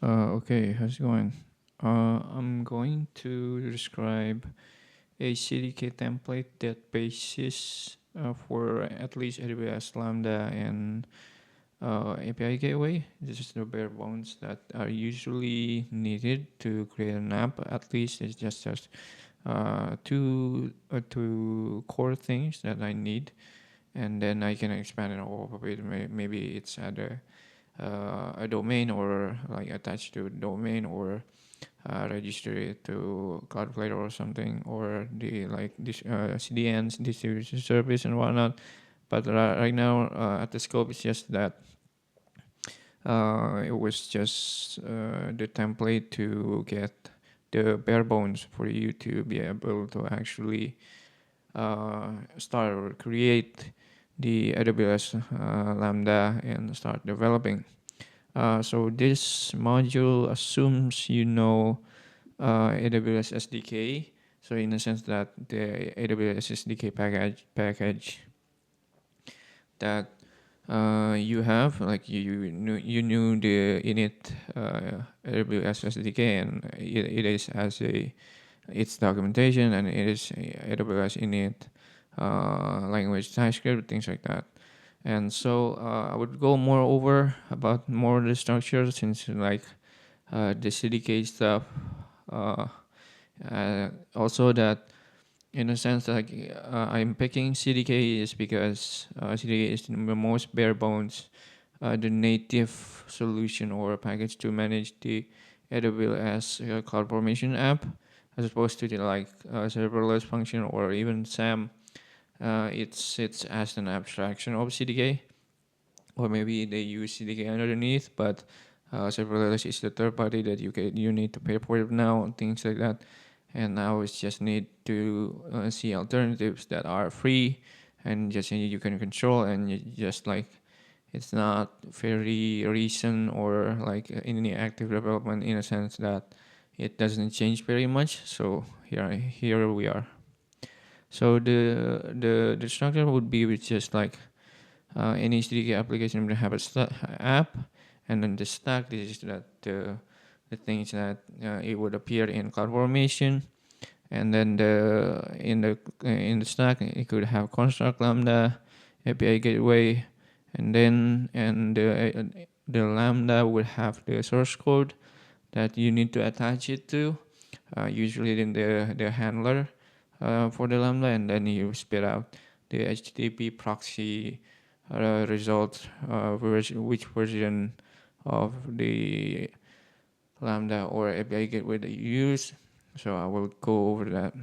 Okay, how's it going? I'm going to describe a CDK template that basis for at least AWS Lambda and API gateway. This is the bare bones that are usually needed to create an app. At least it's just two core things that I need, and then I can expand it all of it. Maybe it's at a domain or like attached to a domain or register it to Cloudflare or something, or the like this CDNs, distribution service and whatnot. But right now, at the scope, it's just that it was just the template to get the bare bones for you to be able to actually start or create the AWS Lambda and start developing. So this module assumes you know AWS SDK. So in the sense that the AWS SDK package that you have, like you knew the init AWS SDK, and it is as a its documentation, and it is AWS init language TypeScript, things like that. And so I would go more over about more of the structure, since like the CDK stuff. Uh, Also that in a sense, like I'm picking CDK is because CDK is the most bare bones, the native solution or package to manage the AWS CloudFormation app, as opposed to the like serverless function or even SAM. It sits as an abstraction of CDK, or maybe they use CDK underneath, but serverless is the third party that you need to pay for it now, things like that. And now it's just need to see alternatives that are free and just you can control, and you just like it's not very recent or like in any active development, in a sense that it doesn't change very much. So here we are. So the structure would be with just like any CDK application will have a app, and then the stack. This is that the things that it would appear in CloudFormation, and then in the stack it could have construct Lambda, API gateway, and then the Lambda would have the source code that you need to attach it to, usually in the handler for the Lambda, and then you spit out the HTTP proxy result, which version of the Lambda or API gateway that you use. So I will go over that.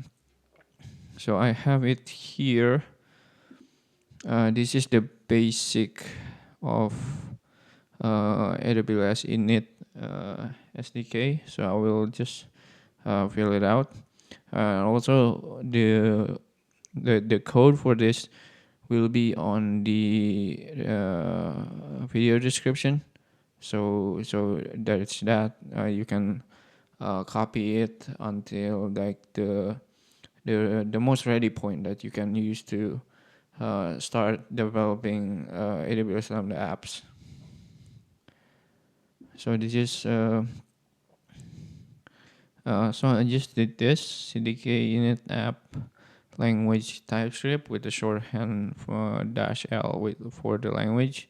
So I have it here. This is the basic of AWS init SDK. So I will just fill it out. Also, the code for this will be on the video description. So that's that. You can copy it until like the most ready point that you can use to start developing AWS Lambda apps. So this is so I just did this CDK init app language TypeScript with the shorthand for -l for the language.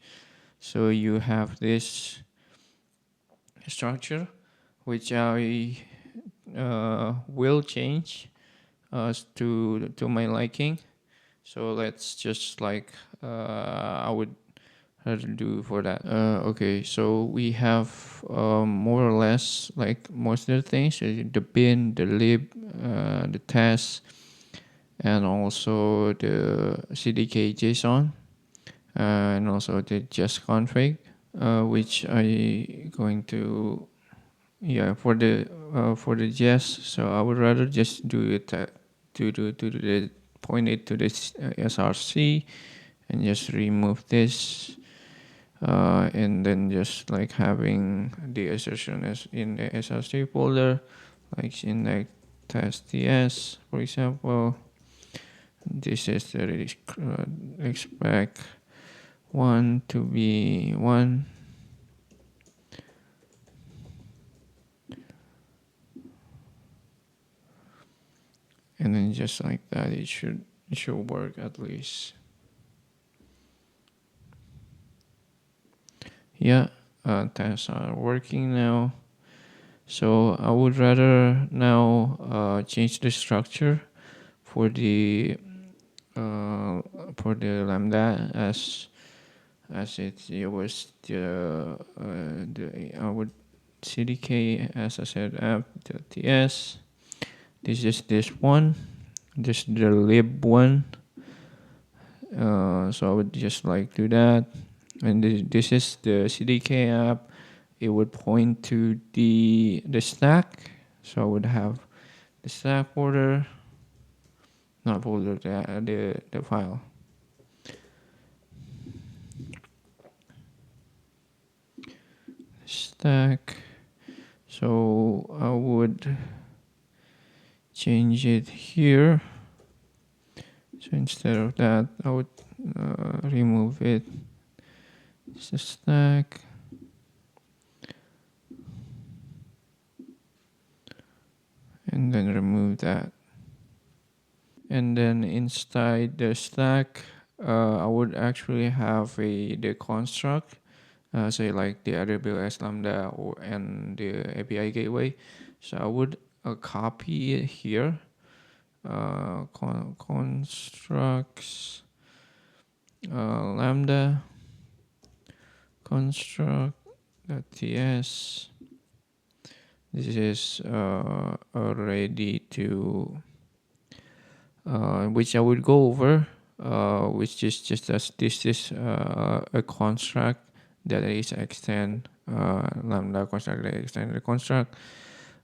So you have this structure, which I will change to my liking. So let's just like I would do for that. Okay, so we have more or less like most of the things: the bin, the lib, the test, and also the CDK JSON, and also the just config, which I going to for the jest. So I would rather just do it to the point it to this src, and just remove this, and then just like having the assertion as in the src folder, like in like test.ts, for example. This is the expect one to be one, and then just like that, it should work at least. Yeah, tests are working now. So I would rather now change the structure for the Lambda as it was the our CDK, as I said, app.ts. This is this one, this the lib one. So I would just like do that, and this is the CDK app. It would point to the stack, so I would have the stack folder, not folder, the file. Stack. So I would change it here. So instead of that, I would remove it. It's a stack. And then remove that. And then inside the stack, I would actually have the construct, say like the AWS Lambda and the API gateway. So I would copy it here. Constructs Lambda construct.ts. This is ready to which I would go over, which is just as this is a construct that is extend Lambda construct that extend the construct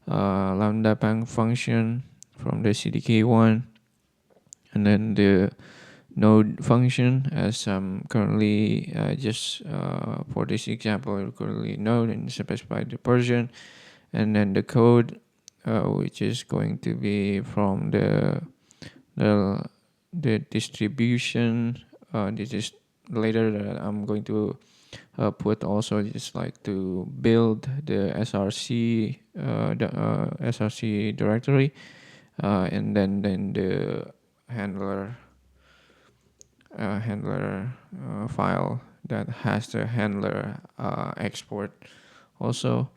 Lambda function from the CDK one, and then the node function, as I'm currently just for this example I'm currently node and specify the version, and then the code which is going to be from the distribution. This is later that I'm going to put also just like to build the SRC SRC directory, and then the handler file that has the handler export also,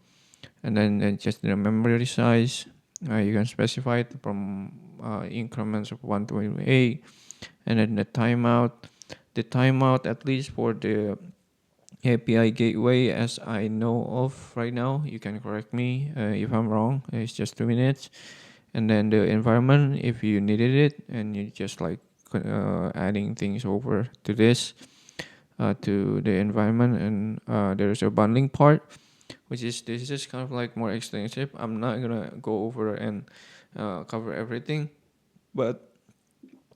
and then just the memory size. You can specify it from increments of 1 to 8, and then the timeout. The timeout, at least for the API gateway, as I know of right now, you can correct me if I'm wrong. It's just 2 minutes, and then the environment, if you needed it, and you just like adding things over to this to the environment, and there's a bundling part, which is this is kind of like more extensive. I'm not gonna go over and cover everything, but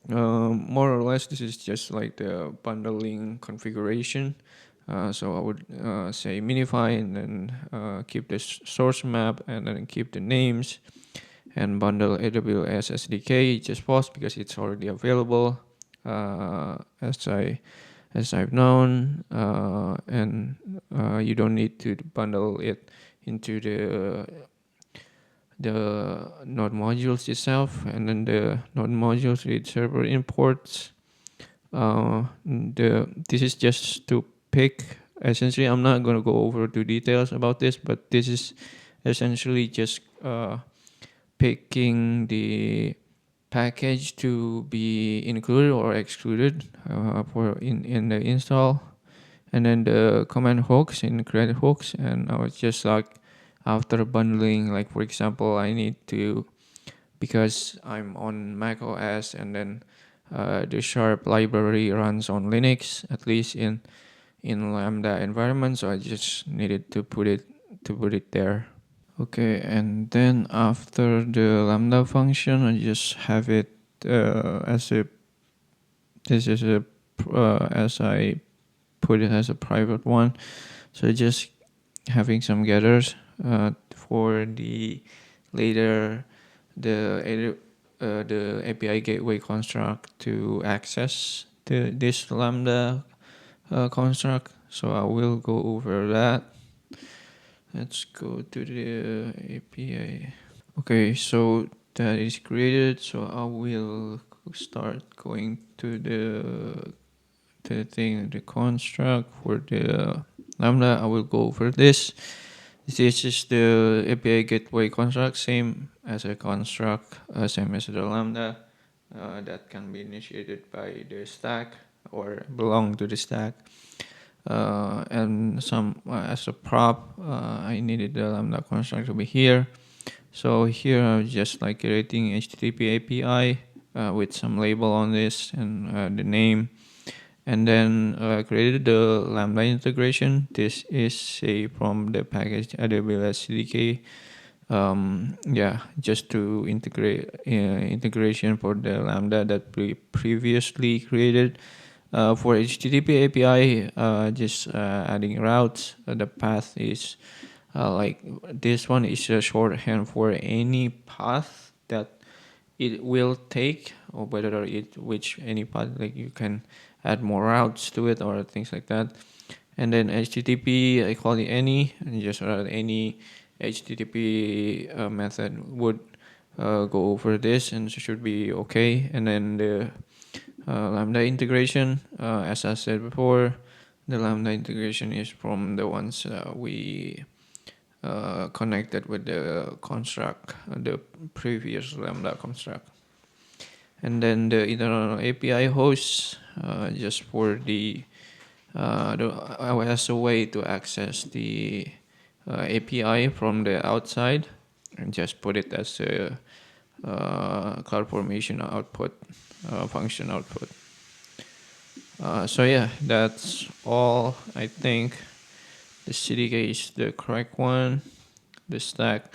more or less this is just like the bundling configuration. So I would say minify, and then keep the source map, and then keep the names, and bundle AWS SDK just pause because it's already available, as I've known, and you don't need to bundle it into the node modules itself, and then the node modules with server imports. This is just to pick. Essentially, I'm not going to go over the details about this, but this is essentially just picking the package to be included or excluded for in the install, and then the command hooks and create hooks. And I was just like, after bundling, like for example, I need to, because I'm on Mac OS, and then the sharp library runs on Linux, at least in Lambda environment, so I just needed to put it there. Okay, and then after the Lambda function, I just have it as a this is a as I put it as a private one. So just having some getters for the later the API gateway construct to access this Lambda construct. So I will go over that. Let's go to the API. Okay, so that is created. So I will start going to the thing, the construct for the Lambda. I will go over this. This is the API gateway construct, same as a construct, same as the Lambda, that can be initiated by the stack or belong to the stack. And some as a prop, I needed the Lambda construct to be here. So here I'm just like creating HTTP API with some label on this and the name, and then created the Lambda integration. This is from the package AWS CDK. Just to integrate integration for the Lambda that we previously created. For HTTP API, just adding routes. The path is like this one is a shorthand for any path that it will take, or whether it which any path, like you can add more routes to it or things like that. And then HTTP, I call it any, and just any HTTP method would go over this and should be okay. And then the Lambda integration, as I said before, the Lambda integration is from the ones we connected with the construct, the previous Lambda construct. And then the internal API hosts, just for as a way to access the API from the outside, and just put it as a CloudFormation output, function output. So yeah, that's all. I think the CDK is the correct one, the stack.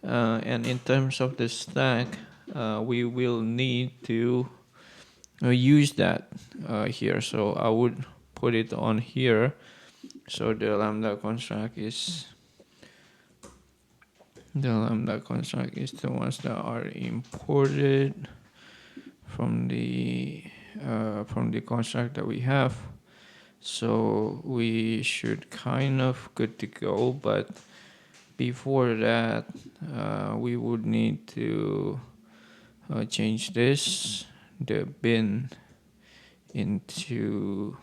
And in terms of the stack, we will need to use that here. So I would put it on here. So the Lambda construct is the ones that are imported from the construct that we have. So we should kind of good to go, but before that, we would need to change the bin into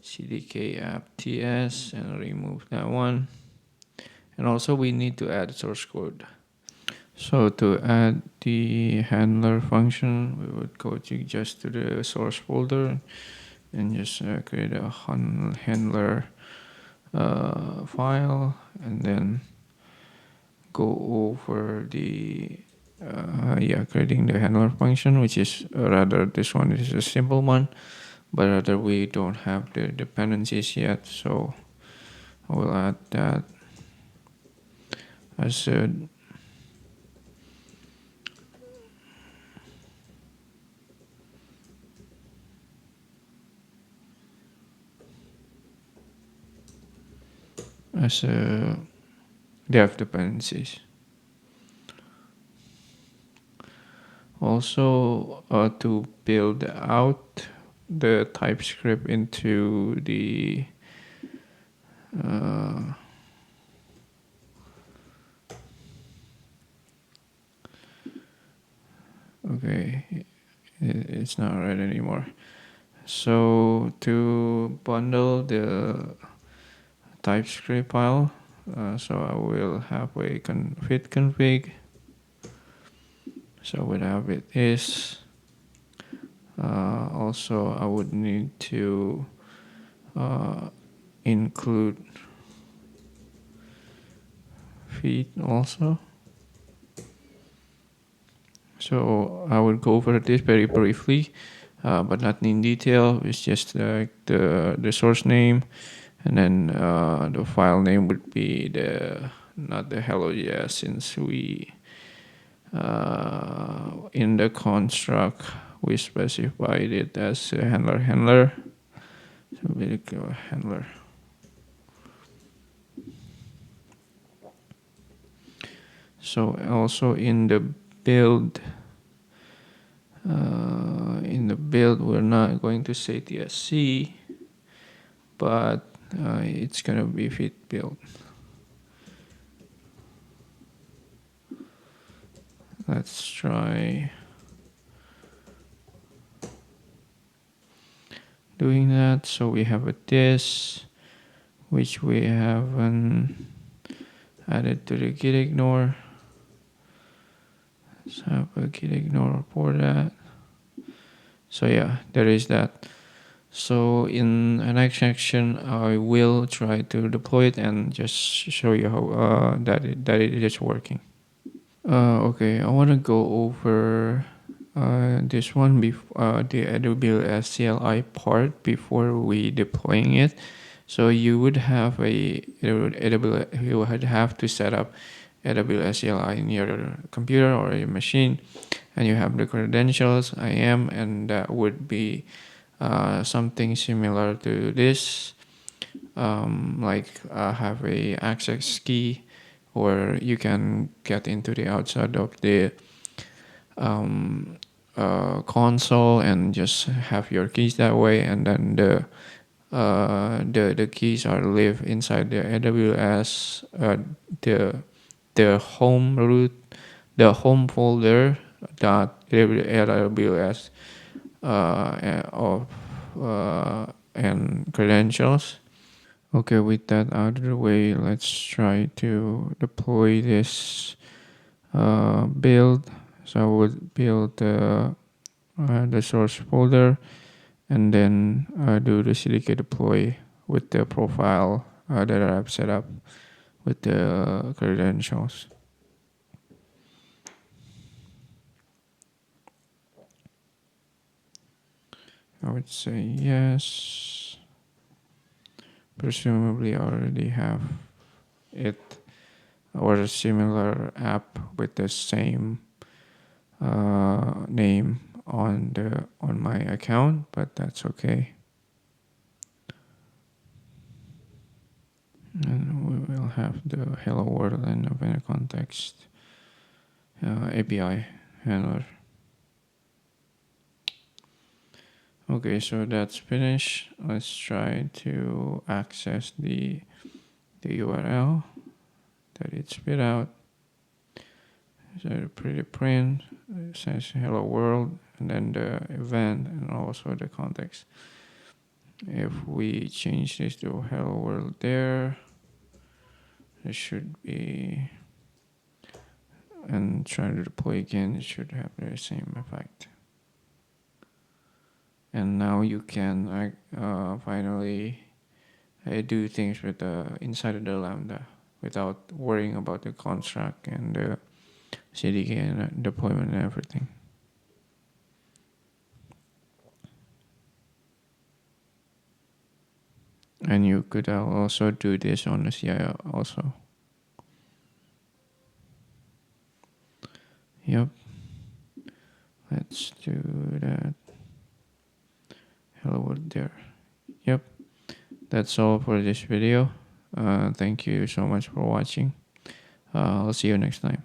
CDK app TS and remove that one. And also we need to add source code. So to add the handler function, we would go to the source folder and just create a handler file, and then go over the creating the handler function, which is rather this one is a simple one, but rather we don't have the dependencies yet, so I will add that as a dev dependencies. Also, to build out the TypeScript into the okay, it's not right anymore. So to bundle the TypeScript file, so I will have a config. So what I have it is also I would need to include feed also. So I would go over this very briefly, but not in detail. It's just like the source name, and then the file name would be not the hello.js, since we in the construct we specified it as a handler. So we'll go handler. So also in the build, we're not going to say TSC, but it's gonna be fit build. let's try doing that. So we have a this, which we haven't added to the git ignore. Let's have a git ignore for that. So yeah, there is that. So in the next section, I will try to deploy it and just show you how that it is working. Okay, I want to go over this one the AWS CLI part before we deploying it. So you would have you would have to set up AWS CLI in your computer or your machine, and you have the credentials IAM, and that would be something similar to this, like have a access key, or you can get into the outside of the console and just have your keys that way, and then the keys are live inside the AWS the home root, the home folder dot AWS of and credentials. Okay, with that out of the way, let's try to deploy this build. So I would build the source folder, and then do the CDK deploy with the profile that I've set up with the credentials. I would say yes. Presumably I already have it or a similar app with the same name on my account, but that's okay. And we will have the hello world and event context API handler. Okay, so that's finished. Let's try to access the URL that it spit out. So pretty print, it says hello world, and then the event and also the context. If we change this to hello world there, it should be, and try to deploy again, it should have the same effect. And now you can finally do things with inside of the Lambda without worrying about the construct and the CDK and deployment and everything. And you could also do this on the CI also. Yep. Let's do that. Hello world there. Yep. That's all for this video. Thank you so much for watching. I'll see you next time.